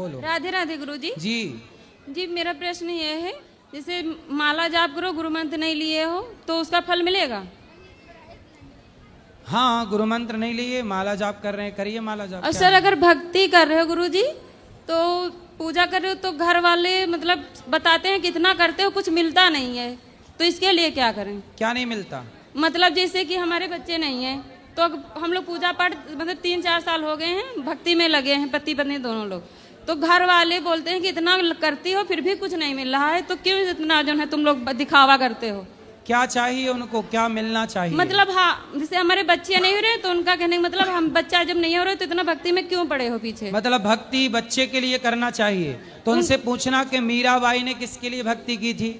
बोलो। राधे राधे गुरुजी। जी जी मेरा प्रश्न ये है, जैसे माला जाप करो, गुरु मंत्र नहीं लिए हो तो उसका फल मिलेगा? हाँ, गुरु मंत्र नहीं लिए, माला जाप कर रहे हैं, करिए माला जाप। और क्या सर है? अगर भक्ति कर रहे हो गुरुजी तो पूजा कर रहे हो तो घर वाले मतलब बताते हैं कितना करते हो, कुछ मिलता नहीं है, तो इसके लिए क्या करें? क्या नहीं मिलता? मतलब जैसे कि हमारे बच्चे नहीं हैं तो हम लोग पूजा पाठ मतलब 3-4 साल हो गए हैं, भक्ति में लगे हैं पति पत्नी दोनों लोग, तो घर वाले बोलते हैं कि इतना करती हो फिर भी कुछ नहीं मिल रहा है, तो क्यों इतना जो है तुम लोग दिखावा करते हो? क्या चाहिए उनको, क्या मिलना चाहिए? मतलब हाँ, जैसे हमारे बच्चे नहीं हो रहे तो उनका कहने का मतलब हम बच्चा जब नहीं हो रहे तो इतना भक्ति में क्यों पड़े हो पीछे? मतलब भक्ति बच्चे के लिए करना चाहिए, तो उनसे पूछना कि मीराबाई ने किसके लिए भक्ति की थी,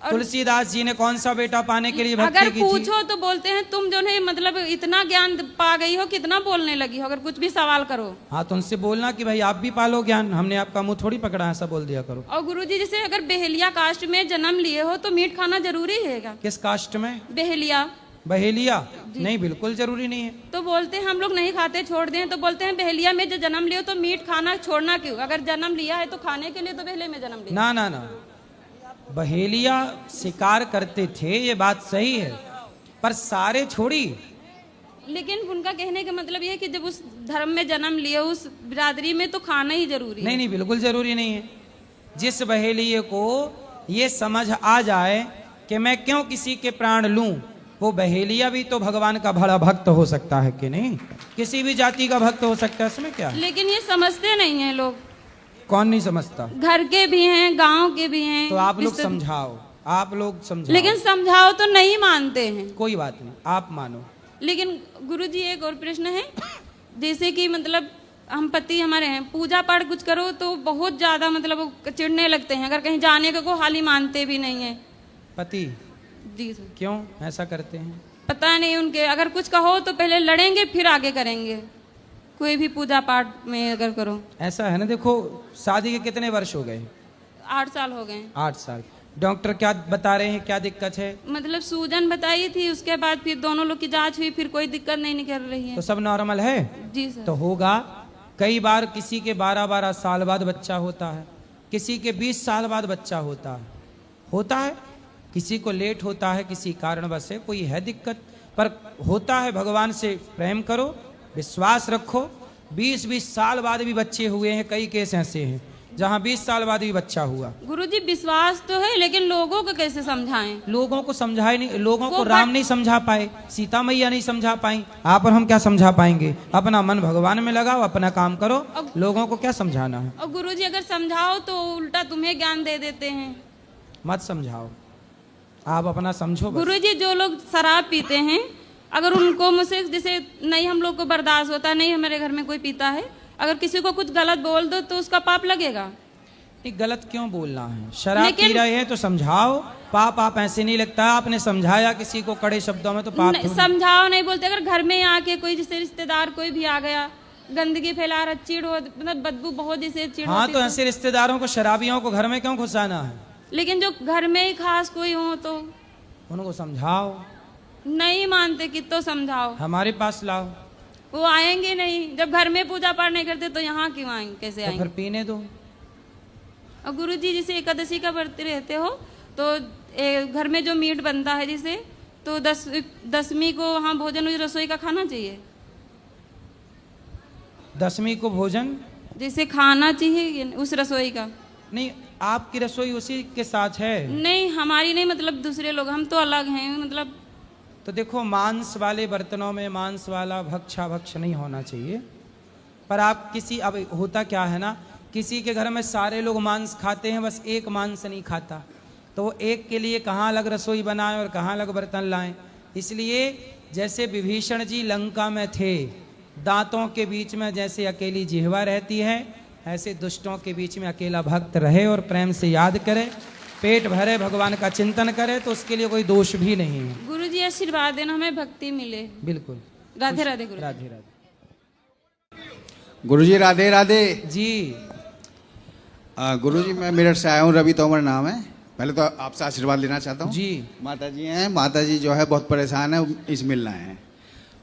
तुलसीदास जी ने कौन सा बेटा पाने के लिए भक्ति अगर की थी? पूछो तो बोलते हैं तुम जो है मतलब इतना ज्ञान पा गई हो, कितना बोलने लगी हो, अगर कुछ भी सवाल करो। हाँ, तो उनसे बोलना कि भाई आप भी पालो ज्ञान, हमने आपका मुंह थोड़ी पकड़ा, ऐसा बोल दिया करो। और गुरुजी जैसे अगर बहेलिया कास्ट में जन्म लिए हो तो मीट खाना जरूरी है क्या? किस कास्ट में? बहेलिया। बहेलिया? नहीं, बिल्कुल जरूरी नहीं है। तो बोलते हैं हम लोग नहीं खाते, छोड़ दें, तो बोलते हैं बहेलिया में जो जन्म लियो तो मीट खाना छोड़ना क्यों? अगर जन्म लिया है तो खाने के लिए, तो बहेलिया में जन्म लिया। ना ना ना, बहेलिया शिकार करते थे, ये बात सही है, पर सारे छोड़ी। लेकिन उनका कहने का मतलब ये है कि जब उस धर्म में जन्म लिए, उस बिरादरी में, तो खाना ही जरूरी है। नहीं नहीं, बिल्कुल जरूरी नहीं है। जिस बहेलिये को ये समझ आ जाए कि मैं क्यों किसी के प्राण लूं, वो बहेलिया भी तो भगवान का बड़ा भक्त हो सकता है कि नहीं? किसी भी जाति का भक्त हो सकता है, इसमें क्या है? लेकिन ये समझते नहीं है लोग। कौन नहीं समझता? घर के भी हैं, गांव के भी हैं। तो आप लोग समझाओ, आप लोग समझाओ। लेकिन समझाओ तो नहीं मानते हैं। कोई बात नहीं, आप मानो। लेकिन गुरुजी एक और प्रश्न है, जैसे कि मतलब हम पति हमारे हैं, पूजा पाठ कुछ करो तो बहुत ज्यादा मतलब चिढ़ने लगते हैं, अगर कहीं जाने को हाल ही मानते भी नहीं है। पति? जी सर। क्यों ऐसा करते हैं? पता नहीं उनके, अगर कुछ कहो तो पहले लड़ेंगे फिर आगे करेंगे, कोई भी पूजा पाठ में अगर करो। ऐसा है ना, देखो शादी के कितने वर्ष हो गए? 8 साल हो गए। 8 साल। डॉक्टर क्या बता रहे हैं, क्या दिक्कत है? मतलब सूजन बताई थी, उसके बाद फिर दोनों लोग की जांच हुई, फिर कोई दिक्कत नहीं निकल रही है। तो सब नॉर्मल है? जी सर। तो होगा। कई बार किसी के 12-12 साल बाद बच्चा होता है, किसी के 20 साल बाद बच्चा होता है, किसी को लेट होता है, किसी कारणवश है, कोई है दिक्कत, पर होता है। भगवान से प्रेम करो, विश्वास रखो। 20-20 साल बाद भी बच्चे हुए हैं, कई केस ऐसे हैं जहां 20 साल बाद भी बच्चा हुआ। गुरुजी विश्वास तो है, लेकिन लोगों को कैसे समझाएं? लोगों को समझाए नहीं, लोगों को वो राम नहीं समझा पाए, सीता मैया नहीं समझा पाई, आप और हम क्या समझा पाएंगे? अपना मन भगवान में लगाओ, अपना काम करो, लोगों को क्या समझाना है? और गुरुजी अगर समझाओ तो उल्टा तुम्हें ज्ञान दे देते हैं। मत समझाओ, आप अपना समझो बस। गुरुजी जो लोग शराब पीते हैं, अगर उनको मुझसे जैसे नहीं हम लोग को बर्दाश्त होता, नहीं हमारे घर में कोई पीता है, अगर किसी को कुछ गलत बोल दो तो उसका पाप लगेगा? नहीं, गलत क्यों बोलना है? शराब पी रहे हैं तो समझाओ, पाप आप ऐसे नहीं लगता। आपने समझाया किसी को कड़े शब्दों में तो पाप समझाओ नहीं बोलते। अगर घर में आके कोई जैसे रिश्तेदार कोई भी आ गया, गंदगी फैला रहा, चिड़ हो, मतलब बदबू बहुत जैसे चिड़ हाँ, तो ऐसे रिश्तेदारों को, शराबियों को घर में क्यों घुसाना है? लेकिन जो घर में ही खास कोई हो तो उनको समझाओ। नहीं मानते कि तो समझाओ, हमारे पास लाओ। वो आएंगे नहीं। जब घर में पूजा पाठ नहीं करते तो यहाँ क्यों आएंगे, कैसे तो आएंगे? फिर पीने दो। और गुरुजी जैसे एकादशी का व्रत रहते हो तो घर में जो मीट बनता है जिसे, तो 10वीं को वहाँ भोजन उस रसोई का खाना चाहिए। 10वीं को भोजन जैसे खाना चाहिए उस रसोई का। नहीं, आपकी रसोई उसी के साथ है? नहीं, हमारी नहीं, मतलब दूसरे लोग, हम तो अलग हैं मतलब। तो देखो, मांस वाले बर्तनों में मांस वाला भक्ष नहीं होना चाहिए। पर आप किसी, अब होता क्या है ना, किसी के घर में सारे लोग मांस खाते हैं, बस एक मांस नहीं खाता, तो वो एक के लिए कहाँ अलग रसोई बनाएं और कहाँ अलग बर्तन लाएं। इसलिए जैसे विभीषण जी लंका में थे, दांतों के बीच में जैसे अकेली जिह्वा रहती है, ऐसे दुष्टों के बीच में अकेला भक्त रहे और प्रेम से याद करे, पेट भरे, भगवान का चिंतन करे, तो उसके लिए कोई दोष भी नहीं है। गुरुजी आशीर्वाद देना, हमें भक्ति मिले। बिल्कुल। राधे राधे गुरु। राधे राधे गुरुजी, राधे राधे जी। गुरुजी, मैं मेरठ से आया हूँ, रवि तोमर नाम है। पहले तो आपसे आशीर्वाद लेना चाहता हूँ जी। माता जी हैं, माता जी जो है बहुत परेशान है, इस मिलना है।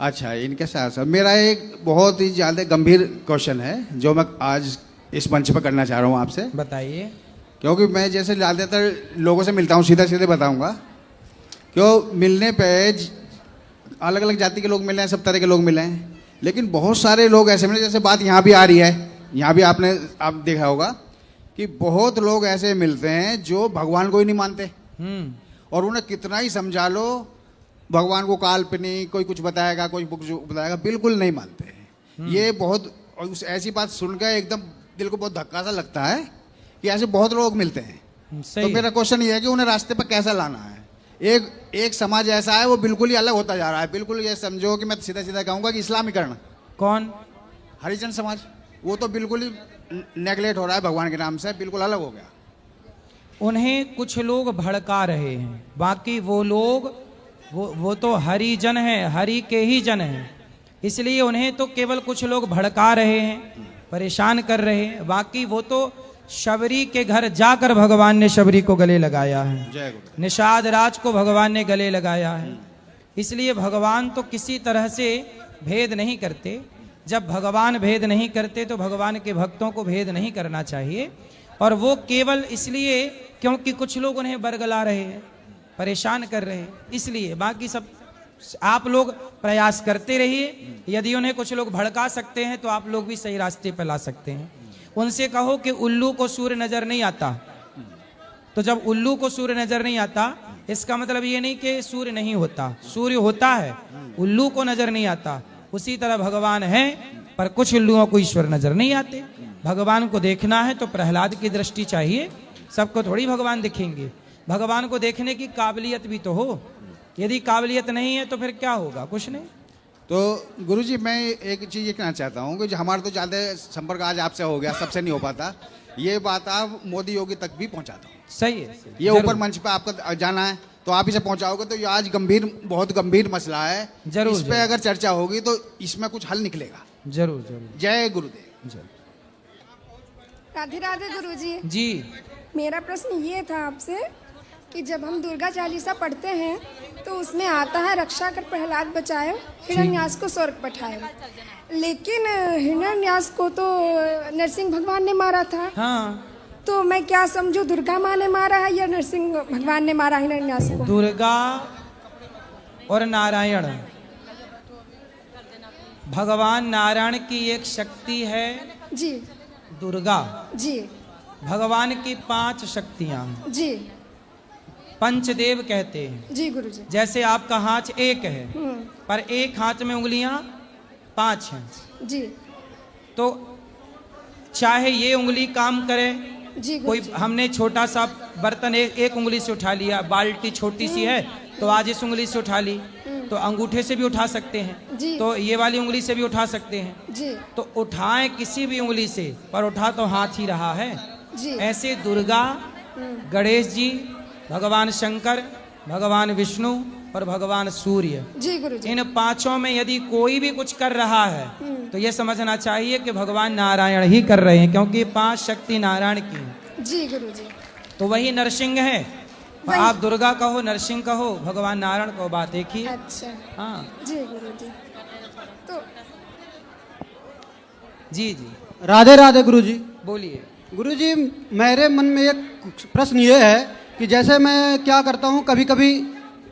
अच्छा, इनके साथ साथ मेरा एक बहुत ही ज़्यादा गंभीर क्वेश्चन है जो मैं आज इस मंच पर करना चाह रहा हूँ आपसे, बताइए। क्योंकि मैं जैसे ज़्यादातर लोगों से मिलता हूँ, सीधा सीधे बताऊँगा। क्यों मिलने पे अलग अलग जाति के लोग मिले हैं, सब तरह के लोग मिले हैं, लेकिन बहुत सारे लोग ऐसे मिले, जैसे बात यहाँ भी आ रही है, यहाँ भी आप देखा होगा कि बहुत लोग ऐसे मिलते हैं जो भगवान को ही नहीं मानते, और उन्हें कितना ही समझा लो भगवान को काल्पनिक, कोई कुछ बताएगा, कोई कुछ बताएगा, बिल्कुल नहीं मानते। ये बहुत ऐसी बात सुनकर एकदम दिल को बहुत धक्का सा लगता है कि ऐसे बहुत लोग मिलते हैं। तो मेरा क्वेश्चन ये है कि उन्हें रास्ते पर कैसे लाना है। एक समाज ऐसा है वो बिल्कुल ही अलग होता जा रहा है, बिल्कुल ये समझो कि मैं सीधा सीधा कहूँगा कि इस्लामीकरण। कौन? हरिजन समाज, वो तो बिल्कुल ही नेगलेक्ट हो रहा है भगवान के नाम से, बिल्कुल अलग हो गया। उन्हें कुछ लोग भड़का रहे हैं, बाकी वो लोग वो तो हरिजन हैं, हरि के ही जन हैं, इसलिए उन्हें तो केवल कुछ लोग भड़का रहे हैं, परेशान कर रहे हैं, बाकी वो तो शबरी के घर जाकर भगवान ने शबरी को गले लगाया है, जय गुरु। निषाद राज को भगवान ने गले लगाया है। इसलिए भगवान तो किसी तरह से भेद नहीं करते। जब भगवान भेद नहीं करते तो भगवान के भक्तों को भेद नहीं करना चाहिए। और वो केवल इसलिए क्योंकि कुछ लोग उन्हें बरगला रहे हैं, परेशान कर रहे हैं, इसलिए। बाकी सब आप लोग प्रयास करते रहिए। यदि उन्हें कुछ लोग भड़का सकते हैं तो आप लोग भी सही रास्ते पर ला सकते हैं। उनसे कहो कि उल्लू को सूर्य नजर नहीं आता, तो जब उल्लू को सूर्य नजर नहीं आता, इसका मतलब ये नहीं कि सूर्य नहीं होता, सूर्य होता है, उल्लू को नजर नहीं आता। उसी तरह भगवान है, पर कुछ उल्लुओं को ईश्वर नजर नहीं आते। भगवान को देखना है तो प्रहलाद की दृष्टि चाहिए, सबको थोड़ी भगवान दिखेंगे। भगवान को देखने की काबिलियत भी तो हो। यदि काबिलियत नहीं है तो फिर क्या होगा? कुछ नहीं। तो गुरुजी मैं एक चीज़ ये कहना चाहता हूँ कि जो हमारा तो ज़्यादा संपर्क आज आपसे हो गया, सबसे नहीं हो पाता, ये बात आप मोदी योगी तक भी पहुँचा दो। सही है, ये ऊपर मंच पे आपका जाना है तो आप इसे पहुँचाओगे तो ये आज बहुत गंभीर मसला है। जरूर, इस पे अगर चर्चा होगी तो इसमें कुछ हल निकलेगा। जरूर जरूर। जय गुरुदेव। राधे राधे गुरुजी। जी। मेरा प्रश्न ये था आपसे कि जब हम दुर्गा चालीसा पढ़ते हैं तो उसमें आता है रक्षा कर प्रहलाद बचाए, हिरण्यास को स्वर्ग पठाए, लेकिन हिरण्यास को तो नरसिंह भगवान ने मारा था। हाँ, तो मैं क्या समझूं, दुर्गा माँ ने मारा है या नरसिंह भगवान ने मारा हिरण्यास को? दुर्गा और नारायण, भगवान नारायण की एक शक्ति है जी दुर्गा। जी। भगवान की 5 शक्तियां जी। पंचदेव कहते हैं। जी गुरुजी। जैसे आपका हाथ एक है, पर एक हाथ में उंगलियां 5 हैं। जी। तो चाहे ये उंगली काम करे, जी कोई हमने छोटा सा बर्तन एक उंगली से उठा लिया, बाल्टी छोटी सी है तो आज इस उंगली से उठा ली, तो अंगूठे से भी उठा सकते हैं, जी। तो ये वाली उंगली से भी उठा सकते हैं। जी। तो उठाएं किसी भी उंगली से, पर उठा तो हाथ ही रहा है। जी। ऐसे दुर्गा, गणेश जी, भगवान शंकर, भगवान विष्णु और भगवान सूर्य, जी गुरुजी। इन 5 में यदि कोई भी कुछ कर रहा है तो ये समझना चाहिए कि भगवान नारायण ही कर रहे हैं, क्योंकि 5 शक्ति नारायण की हैं। जी गुरुजी। तो वही नरसिंह है। आप दुर्गा कहो, नरसिंह कहो, भगवान नारायण कहो, बात एक ही है। अच्छा। हाँ जी गुरुजी। तो जी जी, राधे राधे गुरुजी। बोलिए। गुरुजी मेरे मन में एक प्रश्न ये है कि जैसे मैं क्या करता हूँ, कभी कभी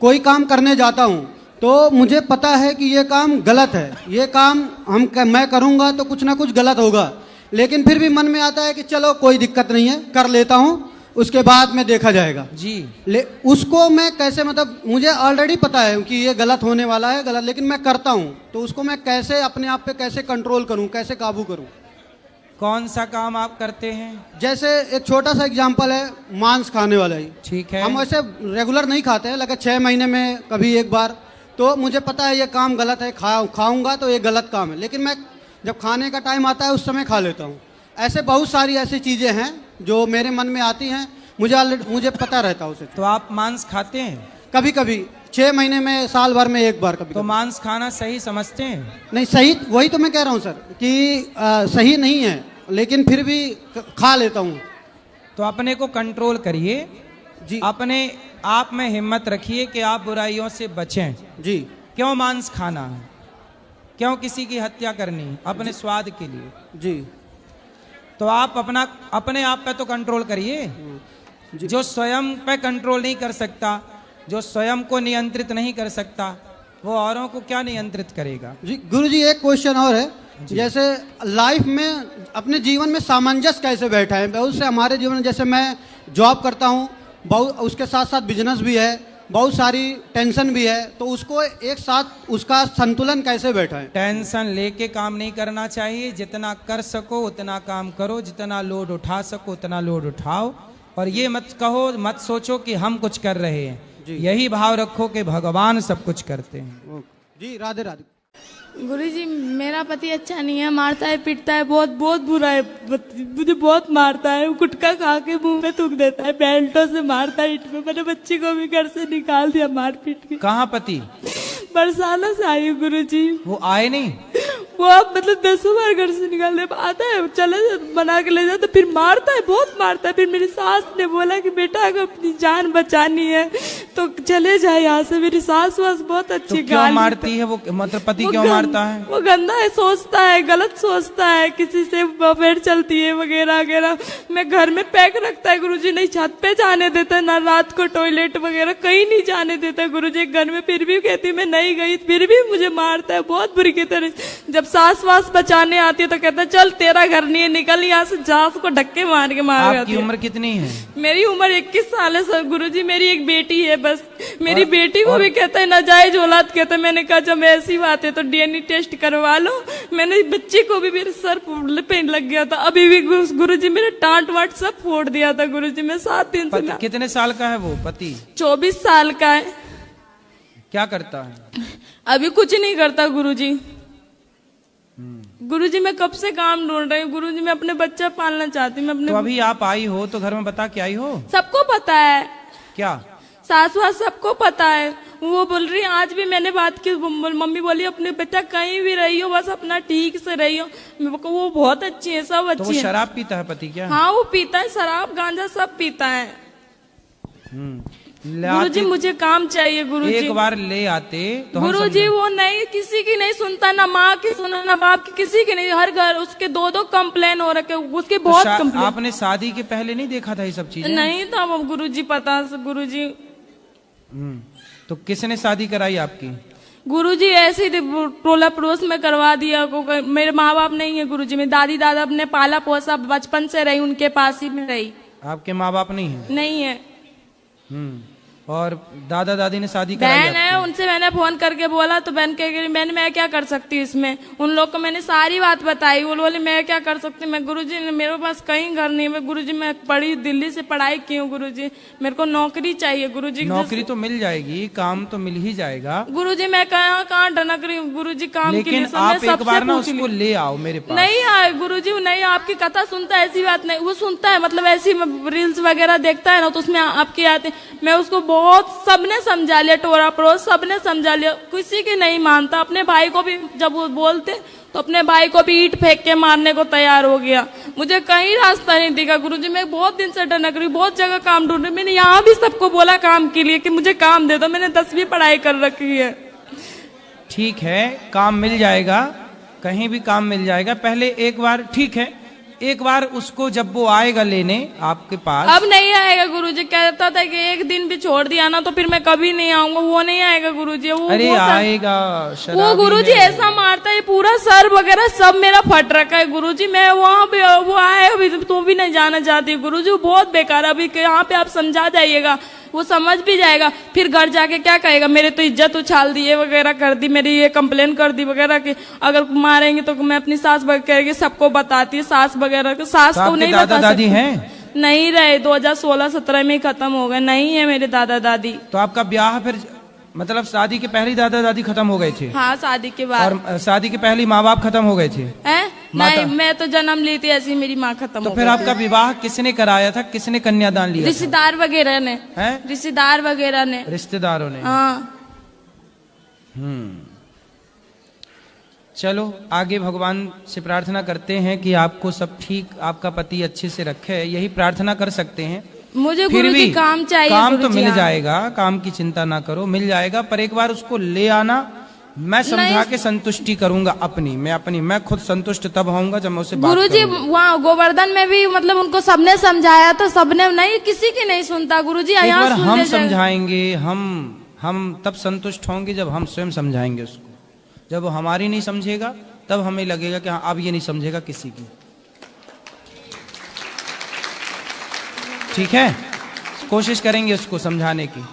कोई काम करने जाता हूँ तो मुझे पता है कि ये काम गलत है, ये काम मैं करूँगा तो कुछ ना कुछ गलत होगा, लेकिन फिर भी मन में आता है कि चलो कोई दिक्कत नहीं है, कर लेता हूँ, उसके बाद में देखा जाएगा। जी। उसको मैं कैसे, मतलब मुझे ऑलरेडी पता है कि ये गलत होने वाला है, गलत, लेकिन मैं करता हूँ, तो उसको मैं कैसे अपने आप पे कैसे कंट्रोल करूँ, कैसे काबू करूँ? कौन सा काम आप करते हैं? जैसे एक छोटा सा एग्जांपल है, मांस खाने वाला ही। ठीक है। हम वैसे रेगुलर नहीं खाते हैं, लगभग 6 महीने में कभी एक बार, तो मुझे पता है ये काम गलत है, खाऊंगा तो ये गलत काम है, लेकिन मैं जब खाने का टाइम आता है उस समय खा लेता हूँ। ऐसे बहुत सारी ऐसी चीज़ें हैं जो मेरे मन में आती हैं, मुझे पता रहता है उसे। तो आप मांस खाते हैं? कभी कभी 6 महीने में, साल भर में एक बार कभी। तो मांस खाना सही समझते हैं? नहीं, सही वही तो मैं कह रहा हूँ सर कि सही नहीं है, लेकिन फिर भी खा लेता हूँ। तो अपने को कंट्रोल करिए जी। अपने आप में हिम्मत रखिए कि आप बुराइयों से बचें। जी। क्यों मांस खाना है? क्यों किसी की हत्या करनी? अपने स्वाद के लिए। जी। तो आप अपने आप पे तो कंट्रोल करिए। जो स्वयं पे कंट्रोल नहीं कर सकता, जो स्वयं को नियंत्रित नहीं कर सकता, वो औरों को क्या नियंत्रित करेगा। जी गुरुजी, एक क्वेश्चन और है, जैसे लाइफ में अपने जीवन में सामंजस्य कैसे बैठा है। बहुत से हमारे जीवन में, जैसे मैं जॉब करता हूँ, बहुत उसके साथ साथ बिजनेस भी है, बहुत सारी टेंशन भी है, तो उसको एक साथ उसका संतुलन कैसे बैठा है। टेंशन लेके काम नहीं करना चाहिए। जितना कर सको उतना काम करो, जितना लोड उठा सको उतना लोड उठाओ, और ये मत कहो, मत सोचो कि हम कुछ कर रहे हैं। यही भाव रखो कि भगवान सब कुछ करते हैं। जी राधे राधे। गुरुजी, मेरा पति अच्छा नहीं है, मारता है, पीटता है, बहुत बहुत बुरा है, मुझे बहुत मारता है। गुटखा खा के मुंह में थूक देता है, बेल्टों से मारता है, ईंट में। मैंने बच्ची को भी घर से निकाल दिया मार पीट के। कहाँ पति? बरसाना से आई हूँ गुरुजी। वो आए नहीं? वो आप मतलब 10 बार घर से निकाल दे, आता है चले बना के ले जाता, फिर मारता है, बहुत मारता है। फिर मेरी सास ने बोला कि बेटा अगर अपनी जान बचानी है तो चले जाए यहाँ से। मेरी सास वास बहुत अच्छी। तो क्यों मारती है वो, मतलब पति क्यों मारता है? वो गंदा है, सोचता है, गलत सोचता है, किसी से अफेयर चलती है वगैरह वगैरह। मैं घर में पैक रखता है गुरुजी, नहीं छत पे जाने देता, ना रात को टॉयलेट वगैरह कहीं नहीं जाने देता गुरुजी घर में। फिर भी कहती मैं नहीं गई, फिर भी मुझे मारता है बहुत बुरी की तरह। जब सास वास बचाने आती है तो कहता है चल तेरा घर नहीं है, निकल यहाँ से, सास को धक्के मार के मार। आपकी उम्र कितनी है? मेरी उम्र 21 साल है सर गुरुजी। मेरी एक बेटी है बस। मेरी बेटी को भी कहता है नाजायज औलाद कहता है। मैंने कहा जब ऐसी बात है तो डीएनए टेस्ट करवा लो। मैंने बच्ची को भी मेरे सर पे लग गया था, अभी भी गुरुजी मेरे टांट वाट सब फोड़ दिया था गुरुजी। मैं 7 दिन से। कितने साल का है वो पति? 24 साल का है। क्या करता है? अभी कुछ नहीं करता गुरुजी। गुरुजी मैं कब से काम ढूंढ रही हूँ गुरुजी, मैं अपने बच्चा पालना चाहती हूँ। मैं अपने तो अभी आप आई हो तो घर में बता के आई हो? सबको पता है। क्या? सास वास सबको पता है। वो बोल रही आज भी मैंने बात की, मम्मी बोली अपने बेटा कहीं भी रही हो बस अपना ठीक से रही हो। वो बहुत अच्छी है, सब अच्छी है। तो शराब पीता है पति क्या? हाँ वो पीता है, शराब गांजा सब पीता है। गुरुजी मुझे काम चाहिए गुरुजी। एक बार ले आते तो गुरुजी वो नहीं, किसी की नहीं सुनता, ना माँ की सुना ना बाप की, किसी की नहीं। हर घर उसके 2-2 कंप्लेन हो रखे, उसके बहुत कंप्लेन। आपने शादी के पहले नहीं देखा था ये सब चीजें? नहीं था वो गुरुजी पता गुरुजी। तो किसने शादी कराई आपकी? गुरुजी ऐसे ही टोला पड़ोस में करवा दिया। मेरे माँ बाप नहीं है गुरुजी, मेरी दादी दादा अपने पाला पोसा, बचपन से रही उनके पास ही में रही। आपके माँ बाप नहीं है? नहीं है। और दादा दादी ने शादी कराई? बहन है, उनसे मैंने फोन करके बोला तो बहन कह बहन मैं क्या कर सकती हूँ इसमें। उन लोग को मैंने सारी बात बताई, वो बोले मैं क्या कर सकती हूँ। मैं गुरुजी मेरे पास कहीं घर नहीं है गुरुजी, मैं पढ़ी दिल्ली से पढ़ाई की हूँ गुरुजी, मेरे को नौकरी चाहिए गुरुजी। नौकरी तो मिल जाएगी, काम तो मिल ही जाएगा गुरुजी। मैं कहाँ ढनक रही हूँ गुरुजी काम के लिए। लेकिन आप एक बार ना उसको ले आओ मेरे पास। नहीं आए गुरुजी, नहीं आपकी कथा सुनता है, ऐसी बात नहीं। वो सुनता है मतलब ऐसी रील्स वगैरह देखता है ना, तो उसमें आपके आते। मैं उसको बहुत सबने समझा लिया, टोरा पड़ोस सबने समझा लिया, किसी की नहीं मानता। अपने भाई को भी जब वो बोलते तो अपने भाई को भी ईंट फेंक के मारने को तैयार हो गया। मुझे कहीं रास्ता नहीं दिखा गुरुजी। मैं बहुत दिन से डनक रही, बहुत जगह काम ढूंढ रही। मैंने यहाँ भी सबको बोला काम के लिए कि मुझे काम दे दो, मैंने 10वीं पढ़ाई कर रखी है। ठीक है, काम मिल जाएगा, कहीं भी काम मिल जाएगा। पहले एक बार ठीक है, एक बार उसको जब वो आएगा लेने आपके पास। अब नहीं आएगा गुरुजी, कहता था कि एक दिन भी छोड़ दिया ना तो फिर मैं कभी नहीं आऊंगा। वो नहीं आएगा गुरुजी। वो अरे आएगा। वो गुरुजी ऐसा मारता है, पूरा सर वगैरह सब मेरा फट रखा है गुरुजी। मैं वहाँ पे वो आए अभी तो भी नहीं जाना चाहती गुरुजी, वो बहुत बेकार। अभी यहाँ पे आप समझा जाइएगा, वो समझ भी जाएगा। फिर घर जाके क्या कहेगा, मेरे तो इज्जत उछाल दी वगैरह कर दी, मेरी ये कंप्लेन कर दी वगैरह की। अगर मारेंगे तो मैं अपनी सास वगैरह सबको बताती है, सास वगैरह को। सास को नहीं बता सकती। दादी हैं? नहीं रहे, 2016-17 में ही खत्म हो गए। नहीं है मेरे दादा दादी। तो आपका ब्याह फिर मतलब शादी के पहले दादा दादी खत्म हो गए थे? हाँ शादी के बाद। और शादी के पहले माँ बाप खत्म हो गए थे? नहीं, मैं तो जन्म ली थी ऐसी, मेरी माँ खत्म। तो फिर आपका विवाह किसने कराया था, किसने कन्यादान लिया? रिश्तेदार वगैरह ने। रिश्तेदार वगैरह ने। रिश्तेदारों ने? हाँ। चलो आगे भगवान से प्रार्थना करते हैं कि आपको सब ठीक, आपका पति अच्छे से रखे, यही प्रार्थना कर सकते हैं। मुझे फिर भी काम चाहिए। काम तो मिल जाएगा, काम की चिंता ना करो, मिल जाएगा। पर एक बार उसको ले आना, मैं समझा नहीं। के संतुष्टि करूंगा अपनी, मैं खुद संतुष्ट तब होऊंगा जब मैं उसे बात गुरुजी करूंगा। वहाँ गोवर्धन में भी मतलब उनको सबने समझाया तो सबने नहीं, किसी की नहीं सुनता गुरुजी। एक यहाँ बार सुन हम लीजिएगा। समझाएंगे, हम तब संतुष्ट होंगे जब हम स्वयं समझाएंगे उसको। जब वो हमारी नहीं समझेगा तब हमें लगेगा कि हाँ अब ये नहीं समझेगा किसी की। ठीक है, कोशिश करेंगे उसको समझाने की।